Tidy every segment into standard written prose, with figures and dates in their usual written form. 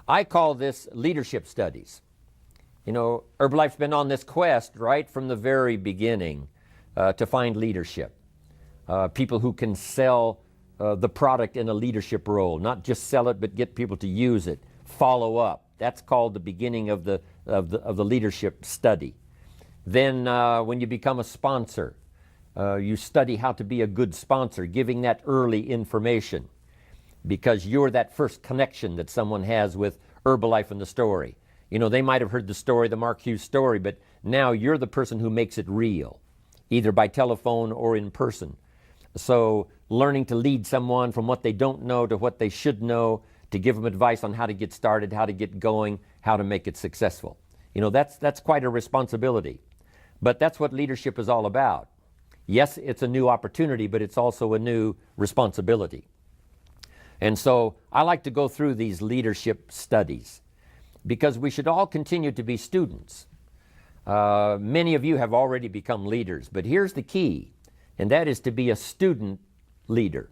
I call this leadership studies. You know, Herbalife's been on this quest right from the very beginning to find leadership. People who can sell the product in a leadership role, not just sell it, but get people to use it, follow up. That's called the beginning of the leadership study. Then when you become a sponsor, you study how to be a good sponsor, giving that early information, because you're that first connection that someone has with Herbalife and the story. You know, they might have heard the story, the Mark Hughes story, but now you're the person who makes it real, either by telephone or in person. So learning to lead someone from what they don't know to what they should know, to give them advice on how to get started, how to get going, how to make it successful. You know, that's quite a responsibility. But that's what leadership is all about. Yes, it's a new opportunity, but it's also a new responsibility. And so I like to go through these leadership studies because we should all continue to be students. Many of you have already become leaders, but here's the key, and that is to be a student leader.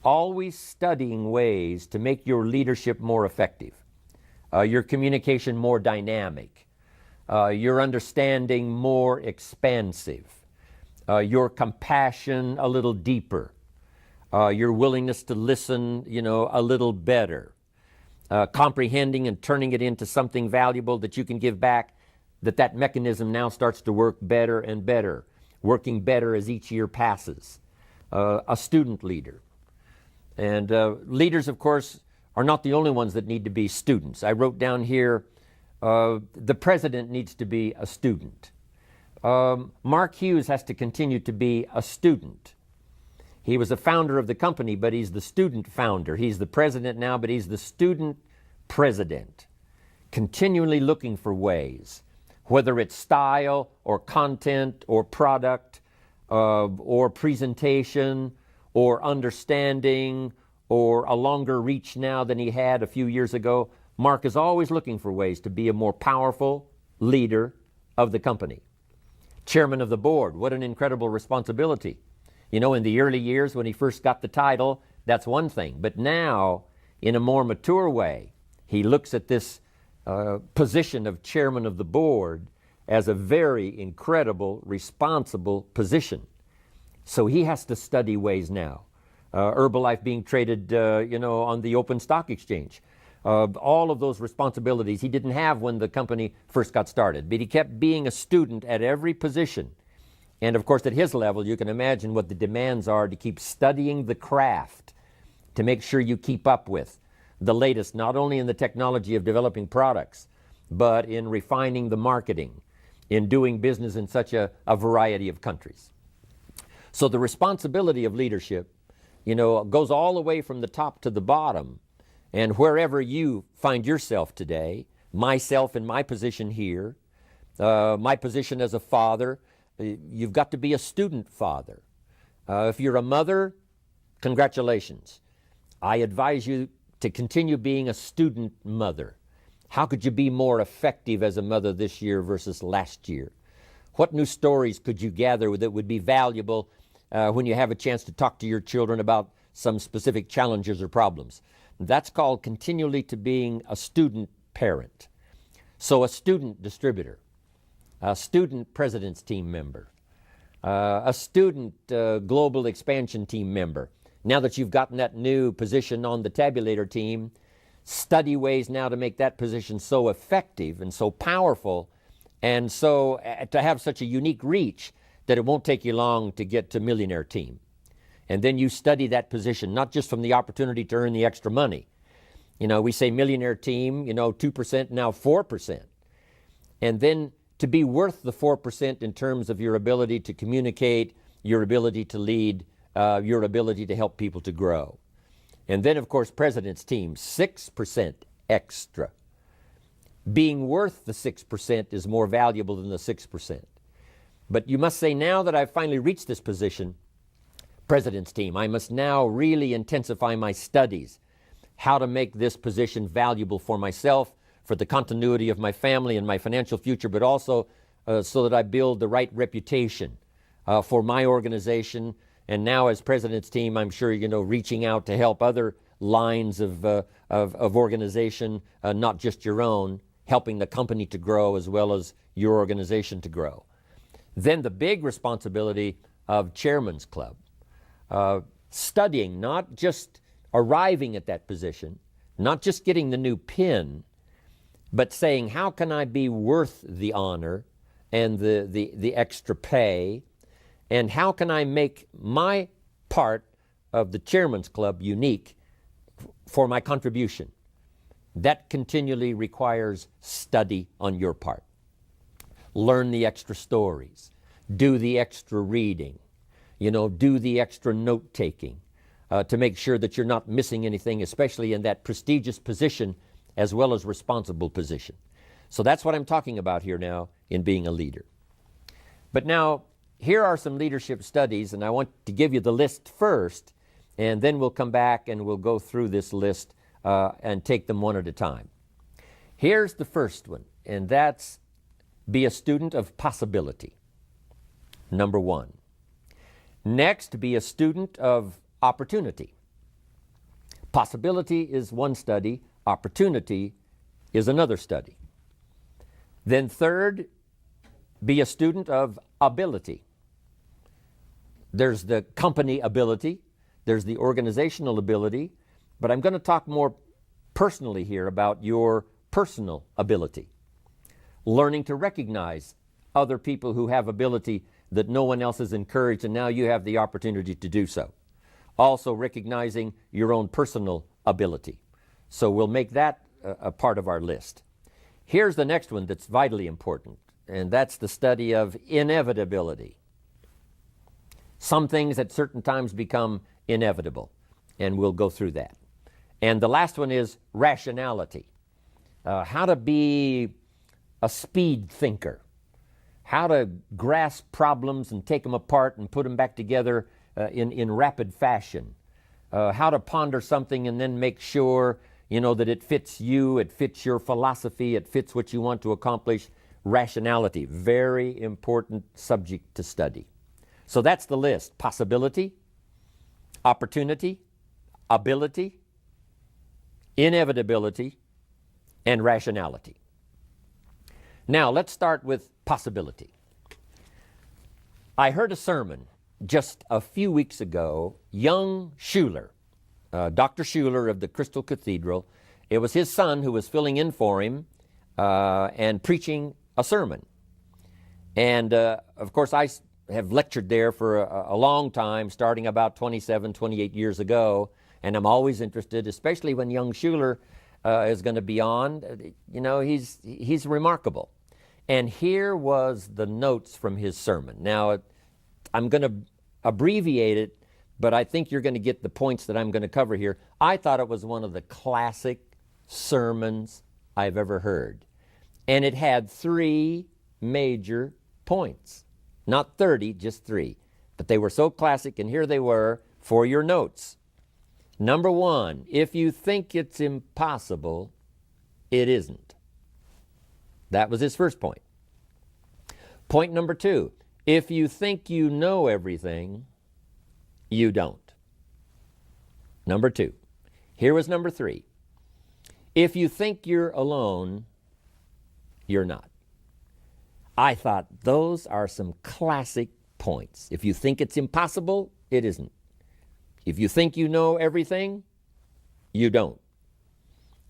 Always studying ways to make your leadership more effective, your communication more dynamic, your understanding more expansive, your compassion a little deeper, your willingness to listen, you know, a little better, comprehending and turning it into something valuable that you can give back, that mechanism now starts to work better and better, working better as each year passes. A student leader. And leaders, of course, are not the only ones that need to be students. I wrote down here, the president needs to be a student. Mark Hughes has to continue to be a student. He was a founder of the company, but he's the student founder. He's the president now, but he's the student president. Continually looking for ways, whether it's style or content or product or presentation or understanding or a longer reach now than he had a few years ago. Mark is always looking for ways to be a more powerful leader of the company. Chairman of the board, what an incredible responsibility. You know, in the early years when he first got the title, that's one thing. But now, in a more mature way, he looks at this position of chairman of the board as a very incredible, responsible position. So he has to study ways now. Herbalife being traded, you know, on the open stock exchange. All of those responsibilities he didn't have when the company first got started. But he kept being a student at every position. And of course, at his level, you can imagine what the demands are to keep studying the craft, to make sure you keep up with the latest, not only in the technology of developing products, but in refining the marketing, in doing business in such a variety of countries. So the responsibility of leadership, you know, goes all the way from the top to the bottom. And wherever you find yourself today, myself in my position here, my position as a father, you've got to be a student father. If you're a mother, congratulations. I advise you to continue being a student mother. How could you be more effective as a mother this year versus last year? What new stories could you gather that would be valuable when you have a chance to talk to your children about some specific challenges or problems? That's called continually to being a student parent. So a student distributor, a student president's team member, a student global expansion team member. Now that you've gotten that new position on the tabulator team, study ways now to make that position so effective and so powerful and so to have such a unique reach that it won't take you long to get to millionaire team. And then you study that position, not just from the opportunity to earn the extra money. You know, we say millionaire team, you know, 2%, now 4%. And then to be worth the 4% in terms of your ability to communicate, your ability to lead, your ability to help people to grow. And then, of course, president's team, 6% extra. Being worth the 6% is more valuable than the 6%. But you must say, now that I've finally reached this position, president's team, I must now really intensify my studies, how to make this position valuable for myself, for the continuity of my family and my financial future, but also so that I build the right reputation for my organization. And now as president's team, I'm sure, you know, reaching out to help other lines of organization, not just your own, helping the company to grow as well as your organization to grow. Then the big responsibility of Chairman's Club, studying, not just arriving at that position, not just getting the new pin, but saying, how can I be worth the honor and the extra pay, and how can I make my part of the Chairman's Club unique for my contribution? That continually requires study on your part. Learn the extra stories, do the extra reading, do the extra note-taking to make sure that you're not missing anything, especially in that prestigious position as well as responsible position. So that's what I'm talking about here now in being a leader. But now, here are some leadership studies, and I want to give you the list first, and then we'll come back and we'll go through this list and take them one at a time. Here's the first one, and that's be a student of possibility. Number one. Next, be a student of opportunity. Possibility is one study, opportunity is another study. Then third, be a student of ability. There's the company ability, there's the organizational ability, but I'm going to talk more personally here about your personal ability. Learning to recognize other people who have ability that no one else has encouraged, and now you have the opportunity to do so. Also recognizing your own personal ability. So we'll make that a part of our list. Here's the next one that's vitally important, and that's the study of inevitability. Some things at certain times become inevitable, and we'll go through that. And the last one is rationality. How to be a speed thinker. How to grasp problems and take them apart and put them back together in rapid fashion. How to ponder something and then make sure that it fits you, it fits your philosophy, it fits what you want to accomplish. Rationality, very important subject to study. So that's the list. Possibility, opportunity, ability, inevitability, and rationality. Now let's start with possibility. I heard a sermon just a few weeks ago. Young Schuler, Dr. Schuler of the Crystal Cathedral, it was his son who was filling in for him and preaching a sermon. And of course I have lectured there for a long time, starting about 27, 28 years ago, and I'm always interested, especially when young Schuler is going to be on. He's remarkable. And here was the notes from his sermon. Now, I'm going to abbreviate it, but I think you're going to get the points that I'm going to cover here. I thought it was one of the classic sermons I've ever heard. And it had 3 major points. Not 30, just 3. But they were so classic, and here they were for your notes. Number 1, if you think it's impossible, it isn't. That was his first point. Point number 2, if you think you know everything, you don't. Number 2. Here was number 3. If you think you're alone, you're not. I thought those are some classic points. If you think it's impossible, it isn't. If you think you know everything, you don't.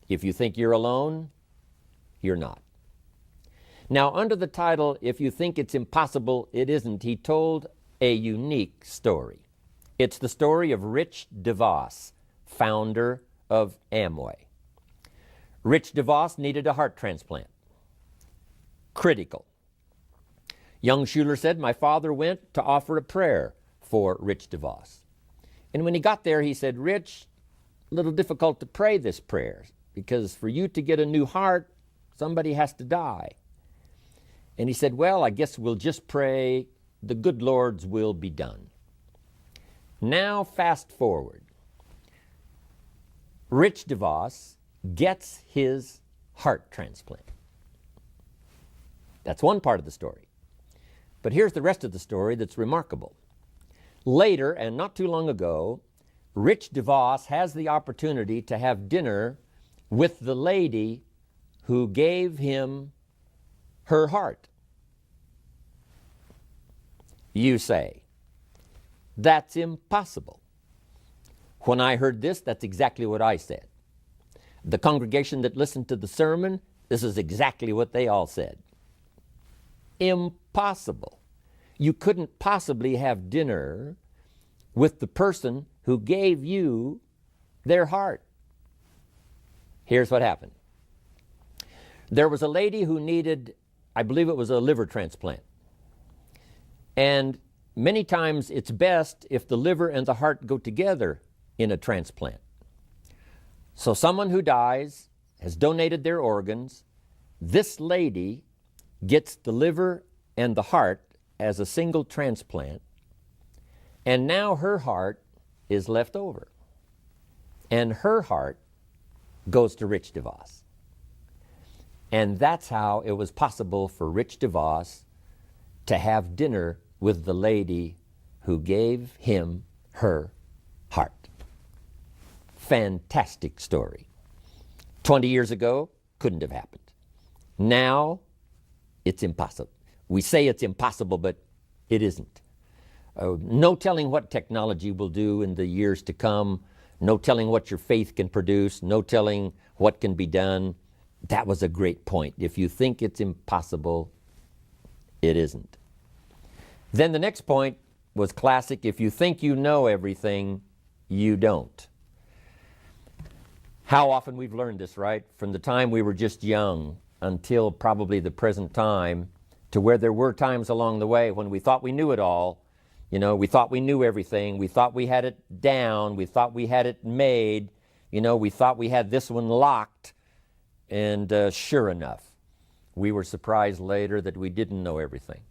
If you think you're alone, you're not. Now, under the title, If You Think It's Impossible, It Isn't, he told a unique story. It's the story of Rich DeVos, founder of Amway. Rich DeVos needed a heart transplant. Critical. Young Schuler said, my father went to offer a prayer for Rich DeVos. And when he got there, he said, Rich, a little difficult to pray this prayer because for you to get a new heart, somebody has to die. And he said, well, I guess we'll just pray the good Lord's will be done. Now fast forward. Rich DeVos gets his heart transplant. That's one part of the story. But here's the rest of the story that's remarkable. Later, and not too long ago, Rich DeVos has the opportunity to have dinner with the lady who gave him her heart. You say, that's impossible. When I heard this, that's exactly what I said. The congregation that listened to the sermon, this is exactly what they all said. Impossible. You couldn't possibly have dinner with the person who gave you their heart. Here's what happened. There was a lady who needed, I believe it was a liver transplant. And many times it's best if the liver and the heart go together in a transplant. So someone who dies has donated their organs. This lady gets the liver and the heart as a single transplant, and now her heart is left over. And her heart goes to Rich DeVos. And that's how it was possible for Rich DeVos to have dinner with the lady who gave him her heart. Fantastic story. 20 years ago, couldn't have happened. Now, it's impossible. We say it's impossible, but it isn't. No telling what technology will do in the years to come. No telling what your faith can produce. No telling what can be done. That was a great point. If you think it's impossible, it isn't. Then the next point was classic. If you think you know everything, you don't. How often we've learned this, right? From the time we were just young until probably the present time, to where there were times along the way when we thought we knew it all. You know, we thought we knew everything. We thought we had it down. We thought we had it made. You know, we thought we had this one locked. And sure enough, we were surprised later that we didn't know everything.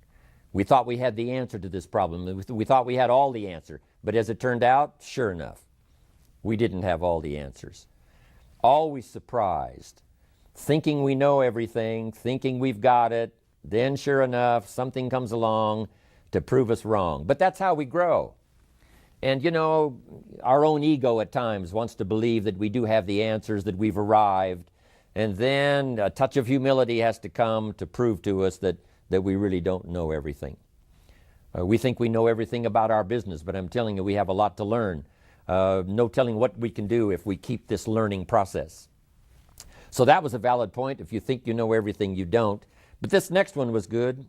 We thought we had the answer to this problem. We thought we had all the answer. But as it turned out, sure enough, we didn't have all the answers. Always surprised, thinking we know everything, thinking we've got it. Then sure enough, something comes along to prove us wrong. But that's how we grow. And you know, our own ego at times wants to believe that we do have the answers, that we've arrived. And then a touch of humility has to come to prove to us that we really don't know everything. We think we know everything about our business, but I'm telling you, we have a lot to learn. No telling what we can do if we keep this learning process. So that was a valid point. If you think you know everything, you don't. But this next one was good.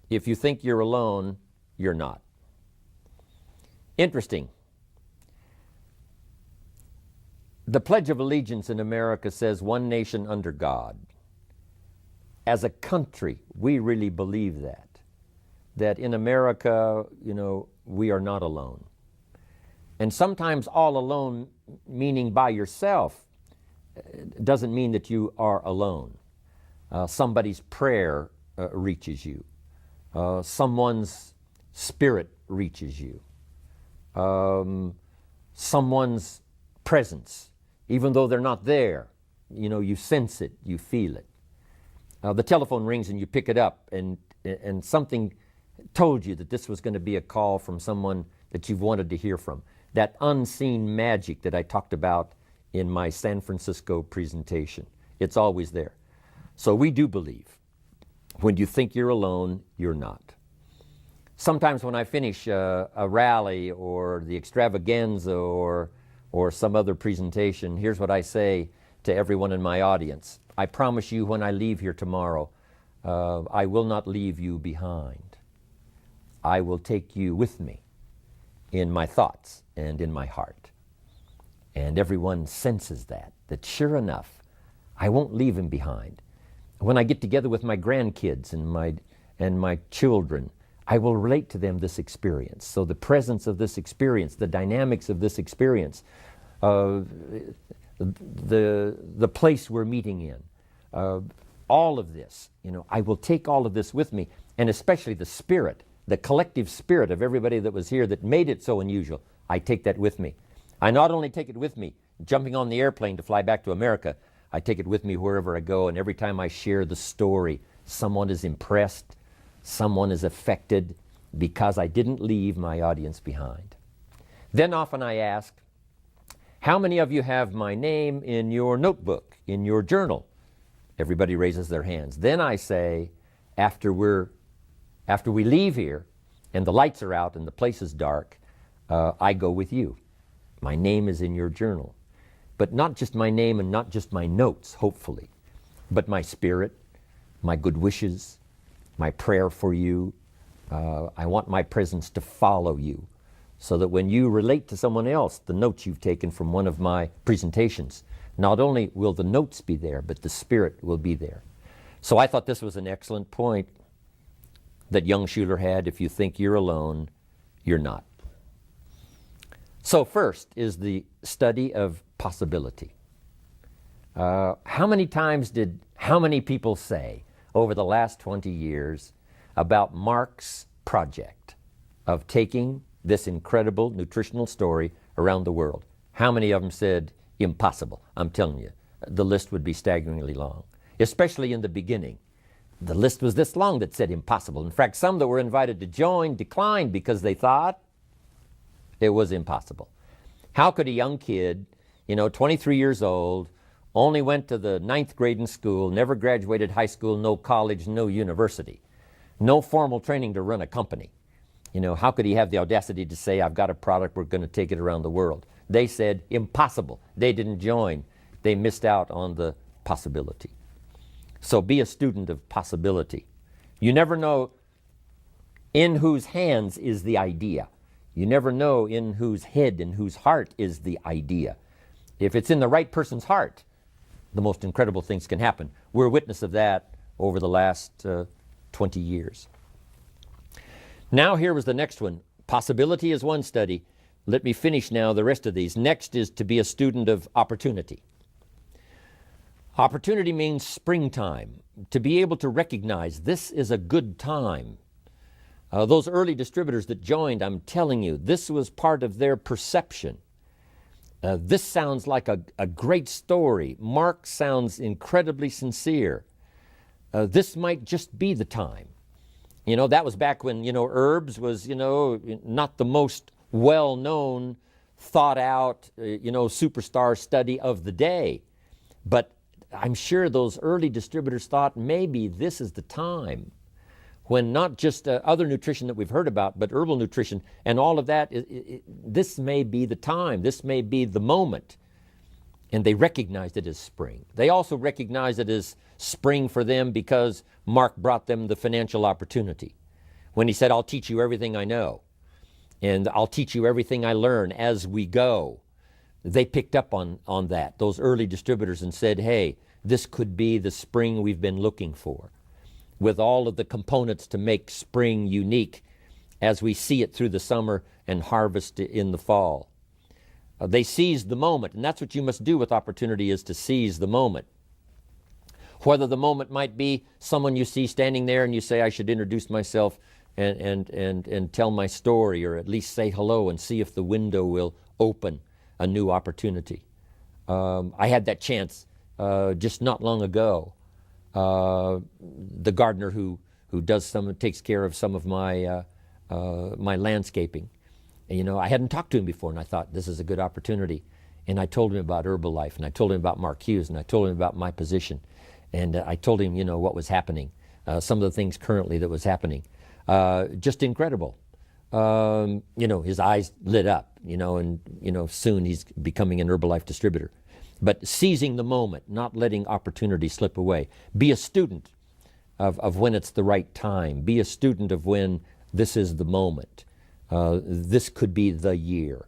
If you think you're alone, you're not. Interesting. The Pledge of Allegiance in America says one nation under God. As a country, we really believe that. That in America, you know, we are not alone. And sometimes all alone, meaning by yourself, doesn't mean that you are alone. Somebody's prayer reaches you. Someone's spirit reaches you. Someone's presence, even though they're not there, you know, you sense it, you feel it. The telephone rings and you pick it up, and something told you that this was going to be a call from someone that you've wanted to hear from. That unseen magic that I talked about in my San Francisco presentation. It's always there. So we do believe when you think you're alone, you're not. Sometimes when I finish a rally or the extravaganza or some other presentation, here's what I say to everyone in my audience. I promise you when I leave here tomorrow, I will not leave you behind. I will take you with me in my thoughts and in my heart. And everyone senses that sure enough, I won't leave him behind. When I get together with my grandkids and my children, I will relate to them this experience. So the presence of this experience, the dynamics of this experience, the place we're meeting in, all of this, you know, I will take all of this with me, and especially the spirit, the collective spirit of everybody that was here that made it so unusual. I take that with me. I not only take it with me, jumping on the airplane to fly back to America, I take it with me wherever I go, and every time I share the story, someone is impressed, someone is affected, because I didn't leave my audience behind. Then often I ask, How many of you have my name in your notebook, in your journal? Everybody raises their hands. Then I say, after we leave here and the lights are out and the place is dark, I go with you. My name is in your journal. But not just my name and not just my notes, hopefully, but my spirit, my good wishes, my prayer for you. I want my presence to follow you so that when you relate to someone else the notes you've taken from one of my presentations, not only will the notes be there, but the spirit will be there. So I thought this was an excellent point that young Schuler had. If you think you're alone, you're not. So first is the study of possibility. How many times did how many people say over the last 20 years about Mark's project of taking this incredible nutritional story around the world? How many of them said, impossible? I'm telling you, the list would be staggeringly long, especially in the beginning. The list was this long that said impossible. In fact, some that were invited to join declined because they thought it was impossible. How could a young kid, 23 years old, only went to the 9th grade in school, never graduated high school, no college, no university, no formal training to run a company? How could he have the audacity to say, I've got a product, we're going to take it around the world? They said impossible. They didn't join. They missed out on the possibility. So be a student of possibility. You never know in whose hands is the idea. You never know in whose head and whose heart is the idea. If it's in the right person's heart, the most incredible things can happen. We're a witness of that over the last 20 years. Now here was the next one. Possibility is one study. Let me finish now the rest of these. Next is to be a student of opportunity. Opportunity means springtime, to be able to recognize this is a good time. Those early distributors that joined, I'm telling you, this was part of their perception. This sounds like a great story. Mark sounds incredibly sincere. This might just be the time. That was back when, herbs was, not the most well-known, thought-out, superstar study of the day. But I'm sure those early distributors thought maybe this is the time when not just other nutrition that we've heard about, but herbal nutrition and all of that, this may be the time, this may be the moment. And they recognized it as spring. They also recognized it as spring for them because Mark brought them the financial opportunity. When he said, I'll teach you everything I know, and I'll teach you everything I learn as we go. They picked up on that, those early distributors, and said, hey, this could be the spring we've been looking for, with all of the components to make spring unique as we see it through the summer and harvest in the fall. They seized the moment, and that's what you must do with opportunity, is to seize the moment. Whether the moment might be someone you see standing there and you say, I should introduce myself and tell my story, or at least say hello and see if the window will open a new opportunity. I had that chance just not long ago. The gardener who takes care of some of my my landscaping. I hadn't talked to him before, and I thought this is a good opportunity. And I told him about Herbalife, and I told him about Mark Hughes, and I told him about my position, and I told him, what was happening, some of the things currently that was happening. Just incredible. His eyes lit up, and soon he's becoming an Herbalife distributor. But seizing the moment, not letting opportunity slip away. Be a student of when it's the right time. Be a student of when this is the moment. This could be the year.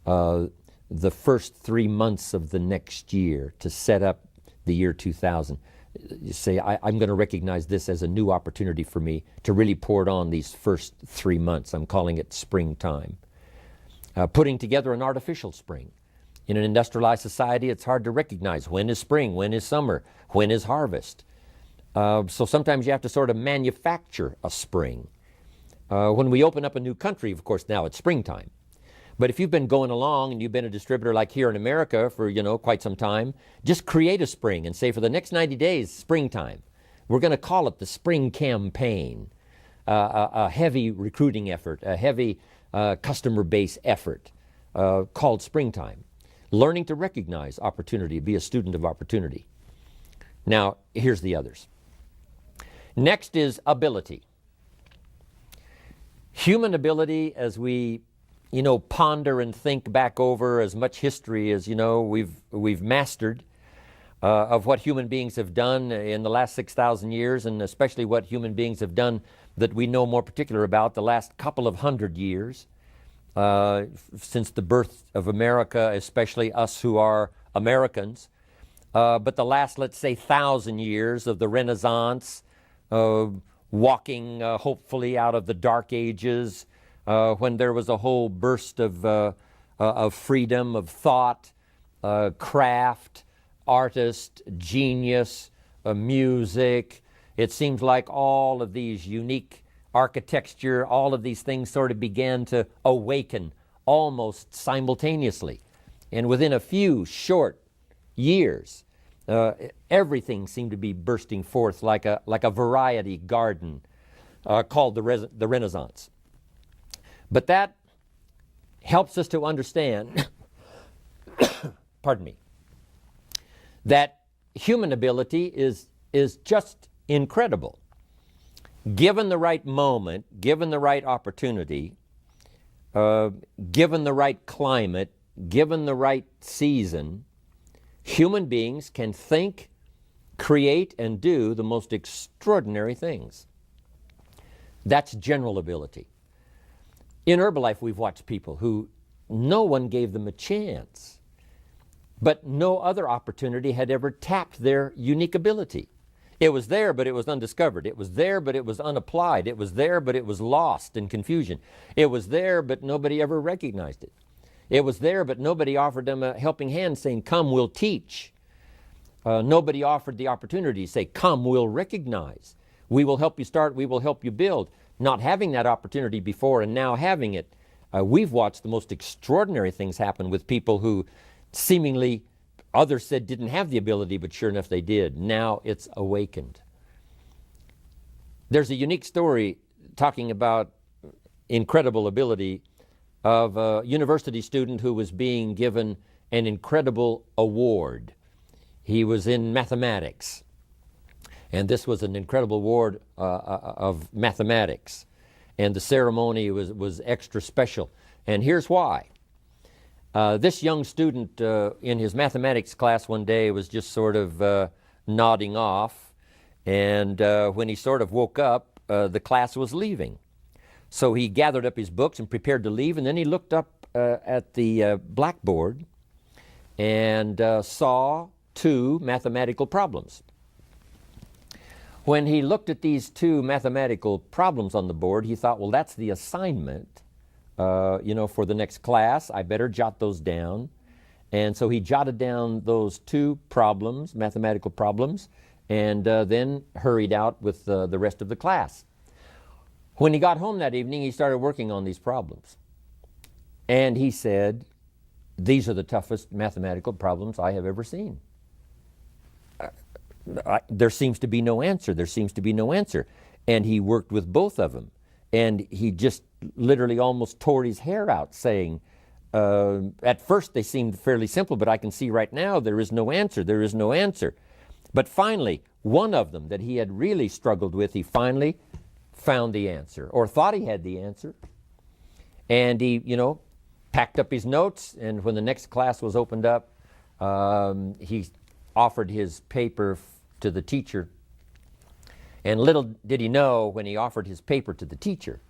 The first 3 months of the next year to set up the year 2000. You say, I'm going to recognize this as a new opportunity for me to really pour it on these first 3 months. I'm calling it springtime. Putting together an artificial spring. In an industrialized society, it's hard to recognize when is spring, when is summer, when is harvest. So sometimes you have to sort of manufacture a spring. When we open up a new country, of course, now it's springtime. But if you've been going along and you've been a distributor like here in America for, quite some time, just create a spring and say for the next 90 days, springtime. We're going to call it the spring campaign, a heavy recruiting effort, a heavy customer base effort called springtime. Learning to recognize opportunity, be a student of opportunity. Now, here's the others. Next is ability. Human ability, as we, ponder and think back over as much history as, we've mastered of what human beings have done in the last 6,000 years, and especially what human beings have done that we know more particular about the last couple of hundred years, since the birth of America, especially us who are Americans. But the last, let's say, 1,000 years of the Renaissance, walking hopefully out of the Dark Ages, when there was a whole burst of freedom, of thought, craft, artist, genius, music. It seems like all of these unique architecture, all of these things sort of began to awaken almost simultaneously. And within a few short years, everything seemed to be bursting forth like a variety garden called the Renaissance. But that helps us to understand, pardon me, that human ability is just incredible. Given the right moment, given the right opportunity, given the right climate, given the right season, human beings can think, create, and do the most extraordinary things. That's general ability. In Herbalife, we've watched people who no one gave them a chance, but no other opportunity had ever tapped their unique ability. It was there, but it was undiscovered. It was there, but it was unapplied. It was there, but it was lost in confusion. It was there, but nobody ever recognized it. It was there, but nobody offered them a helping hand saying, come, we'll teach. Nobody offered the opportunity to say, come, we'll recognize. We will help you start, we will help you build. Not having that opportunity before and now having it, we've watched the most extraordinary things happen with people who seemingly others said didn't have the ability, but sure enough they did. Now it's awakened. There's a unique story talking about incredible ability of a university student who was being given an incredible award. He was in mathematics, and this was an incredible award of mathematics, and the ceremony was extra special. And here's why. This young student in his mathematics class one day was just sort of nodding off, and when he sort of woke up, the class was leaving. So he gathered up his books and prepared to leave, and then he looked up at the blackboard and saw two mathematical problems. When he looked at these two mathematical problems on the board, he thought, well, that's the assignment, for the next class. I better jot those down. And so he jotted down those two problems, mathematical problems, and then hurried out with the rest of the class. When he got home that evening, he started working on these problems. And he said, these are the toughest mathematical problems I have ever seen. There seems to be no answer. There seems to be no answer. And he worked with both of them. And he just literally almost tore his hair out saying, at first they seemed fairly simple, but I can see right now there is no answer. There is no answer. But finally, one of them that he had really struggled with, he finally found the answer, or thought he had the answer. And he, packed up his notes, and when the next class was opened up, he offered his paper to the teacher. And little did he know, when he offered his paper to the teacher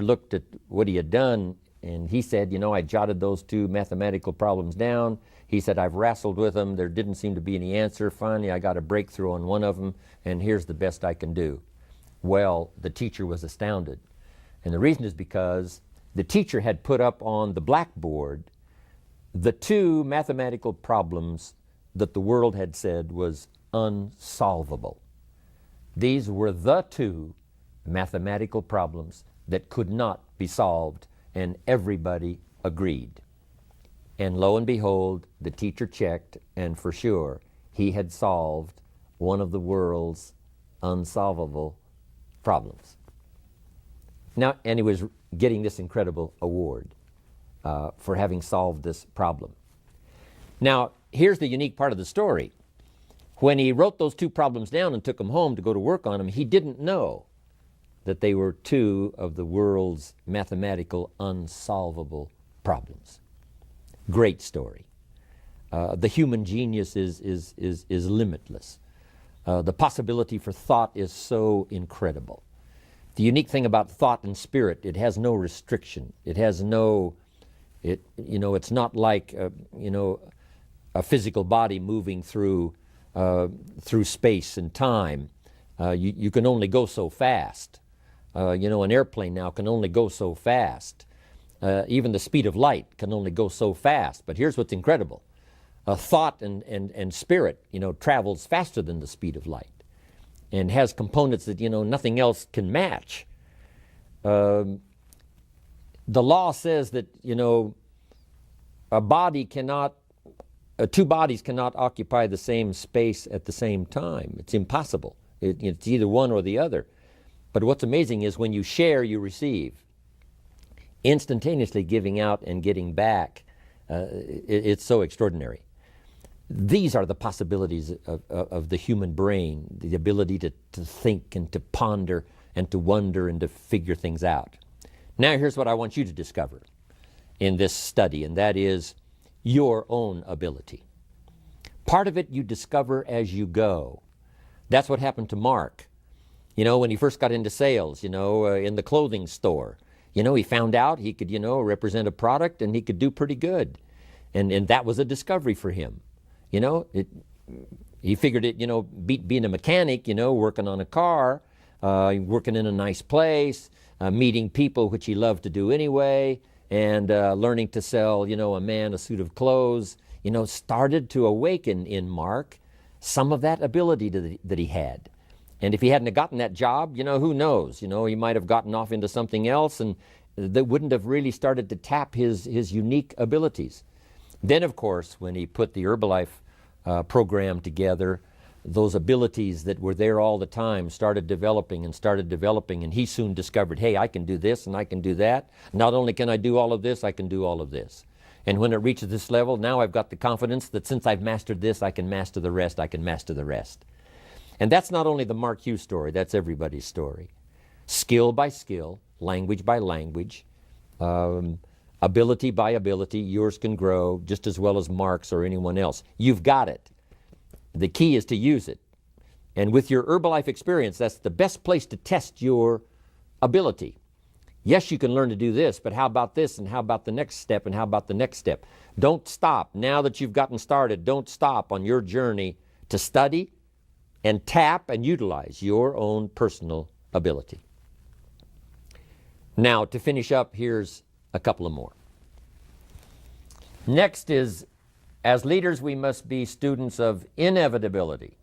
looked at what he had done, and he said, I jotted those two mathematical problems down. He said, I've wrestled with them. There didn't seem to be any answer. Finally, I got a breakthrough on one of them, and here's the best I can do. Well, the teacher was astounded. And the reason is because the teacher had put up on the blackboard the two mathematical problems that the world had said was unsolvable. These were the two mathematical problems that could not be solved, and everybody agreed. And lo and behold, the teacher checked, and for sure, he had solved one of the world's unsolvable problems. Now, and he was getting this incredible award for having solved this problem. Now, here's the unique part of the story. When he wrote those 2 problems down and took them home to go to work on them, he didn't know that they were 2 of the world's mathematical unsolvable problems. Great story. The human genius is limitless. The possibility for thought is so incredible. The unique thing about thought and spirit, it has no restriction. It has no, it's not like, a physical body moving through space and time. You can only go so fast. An airplane now can only go so fast. Even the speed of light can only go so fast. But here's what's incredible. Thought and spirit, travels faster than the speed of light and has components that, nothing else can match. The law says that, two bodies cannot occupy the same space at the same time. It's impossible. It's either one or the other. But what's amazing is when you share, you receive. Instantaneously giving out and getting back, it's so extraordinary. These are the possibilities of the human brain, the ability to think and to ponder and to wonder and to figure things out. Now here's what I want you to discover in this study, and that is your own ability. Part of it you discover as you go. That's what happened to Mark. When he first got into sales, in the clothing store. He found out he could, represent a product and he could do pretty good. And that was a discovery for him. He figured it, beat being a mechanic, working on a car, working in a nice place, meeting people, which he loved to do anyway, and learning to sell, a man a suit of clothes, started to awaken in Mark some of that ability that he had. And if he hadn't have gotten that job, who knows? He might have gotten off into something else and that wouldn't have really started to tap his unique abilities. Then, of course, when he put the Herbalife program together, those abilities that were there all the time started developing, and he soon discovered, hey, I can do this and I can do that. Not only can I do all of this, I can do all of this. And when it reaches this level, now I've got the confidence that since I've mastered this, I can master the rest, I can master the rest. And that's not only the Mark Hughes story, that's everybody's story. Skill by skill, language by language, ability by ability, yours can grow just as well as Mark's or anyone else. You've got it. The key is to use it. And with your Herbalife experience, that's the best place to test your ability. Yes, you can learn to do this, but how about this, and how about the next step, and how about the next step? Don't stop. Now that you've gotten started, don't stop on your journey to study and tap and utilize your own personal ability. Now, to finish up, here's a couple of more. Next is, as leaders, we must be students of inevitability.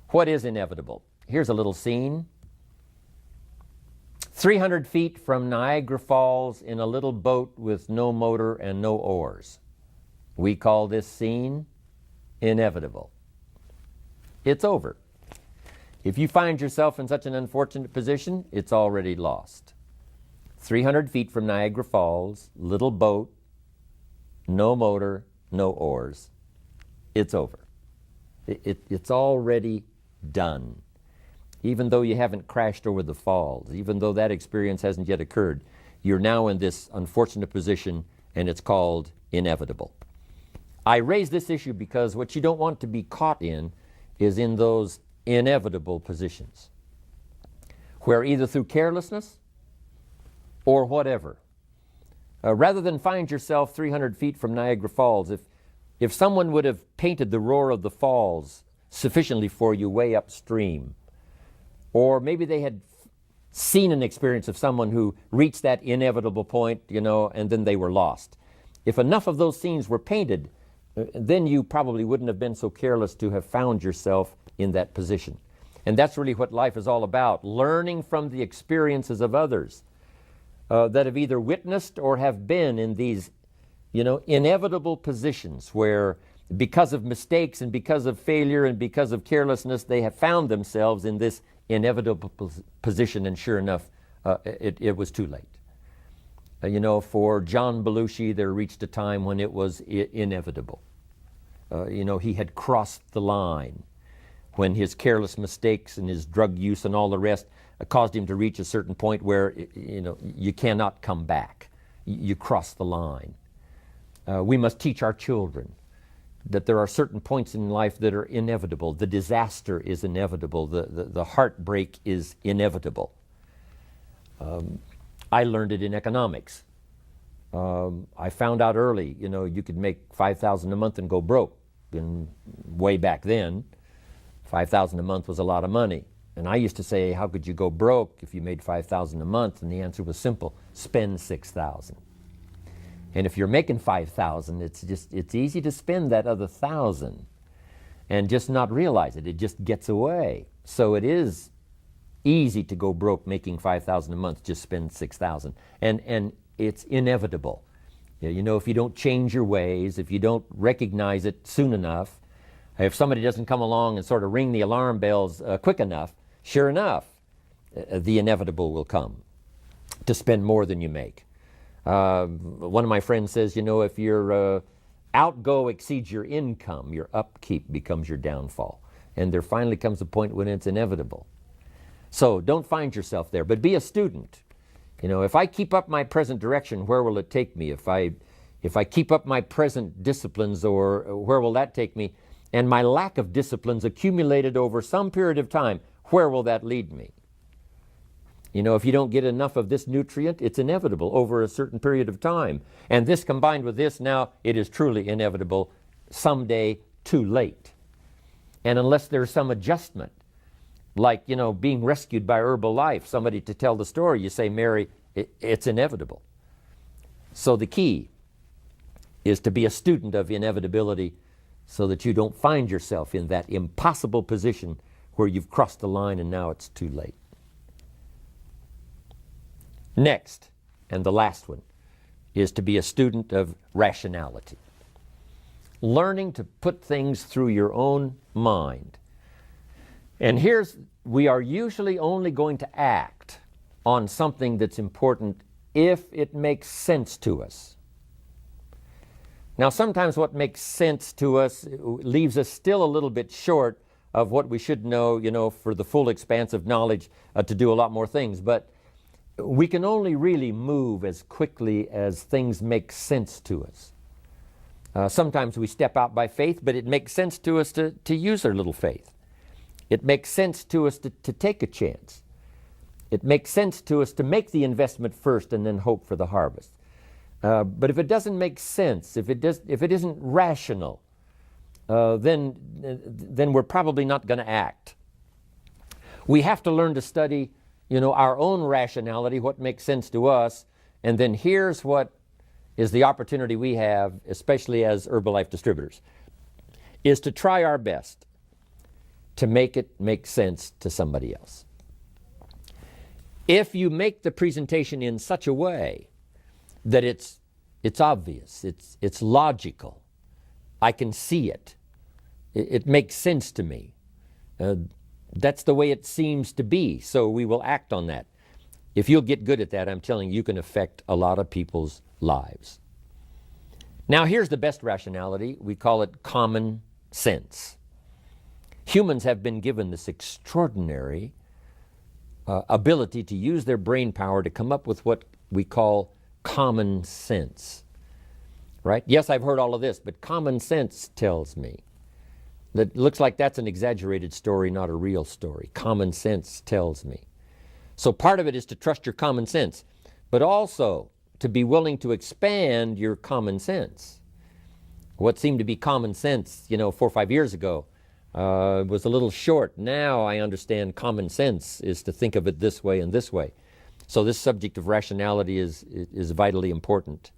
What is inevitable? Here's a little scene. 300 feet from Niagara Falls in a little boat with no motor and no oars. We call this scene inevitable. It's over. If you find yourself in such an unfortunate position, it's already lost. 300 feet from Niagara Falls, little boat, no motor, no oars. It's over. It's already done. Even though you haven't crashed over the falls, even though that experience hasn't yet occurred, you're now in this unfortunate position, and it's called inevitable. I raise this issue because what you don't want to be caught in is in those inevitable positions, where either through carelessness or whatever, rather than find yourself 300 feet from Niagara Falls, if someone would have painted the roar of the falls sufficiently for you way upstream, or maybe they had seen an experience of someone who reached that inevitable point, and then they were lost. If enough of those scenes were painted, then you probably wouldn't have been so careless to have found yourself in that position. And that's really what life is all about, learning from the experiences of others that have either witnessed or have been in these, inevitable positions where because of mistakes and because of failure and because of carelessness, they have found themselves in this inevitable position, and sure enough, it was too late. For John Belushi, there reached a time when it was inevitable. He had crossed the line when his careless mistakes and his drug use and all the rest caused him to reach a certain point where, you cannot come back. You cross the line. We must teach our children that there are certain points in life that are inevitable. The disaster is inevitable. The heartbreak is inevitable. I learned it in economics. I found out early, you could make $5,000 a month and go broke. And way back then, $5,000 a month was a lot of money. And I used to say, how could you go broke if you made $5,000 a month? And the answer was simple: spend $6,000. And if you're making $5,000, it's easy to spend that other $1,000 and just not realize it. It just gets away. So it is easy to go broke making $5,000 a month. Just spend $6,000, and it's inevitable. If you don't change your ways, if you don't recognize it soon enough, if somebody doesn't come along and sort of ring the alarm bells quick enough, sure enough, the inevitable will come to spend more than you make. One of my friends says, if your outgo exceeds your income, your upkeep becomes your downfall. And there finally comes a point when it's inevitable. So don't find yourself there, but be a student. If I keep up my present direction, where will it take me? If I keep up my present disciplines, or where will that take me? And my lack of disciplines accumulated over some period of time, where will that lead me? If you don't get enough of this nutrient, it's inevitable over a certain period of time. And this combined with this, now it is truly inevitable, someday too late. And unless there's some adjustment, like, being rescued by Herbalife, somebody to tell the story, you say, Mary, it's inevitable. So the key is to be a student of inevitability so that you don't find yourself in that impossible position where you've crossed the line and now it's too late. Next, and the last one, is to be a student of rationality. Learning to put things through your own mind. And we are usually only going to act on something that's important if it makes sense to us. Now, sometimes what makes sense to us leaves us still a little bit short of what we should know, for the full expanse of knowledge to do a lot more things. But we can only really move as quickly as things make sense to us. Sometimes we step out by faith, but it makes sense to us to use our little faith. It makes sense to us to take a chance. It makes sense to us to make the investment first and then hope for the harvest. But if it doesn't make sense, if it isn't rational, then we're probably not going to act. We have to learn to study, our own rationality, what makes sense to us, and then here's what is the opportunity we have, especially as Herbalife distributors, is to try our best to make it make sense to somebody else. If you make the presentation in such a way that it's obvious, it's logical, I can see it, it makes sense to me, that's the way it seems to be, so we will act on that. If you'll get good at that, I'm telling you, you can affect a lot of people's lives. Now, here's the best rationality. We call it common sense. Humans have been given this extraordinary ability to use their brain power to come up with what we call common sense. Right? Yes, I've heard all of this, but common sense tells me that looks like that's an exaggerated story, not a real story. Common sense tells me. So part of it is to trust your common sense, but also to be willing to expand your common sense. What seemed to be common sense, 4 or 5 years ago, was a little short. Now I understand common sense is to think of it this way and this way. So this subject of rationality is vitally important.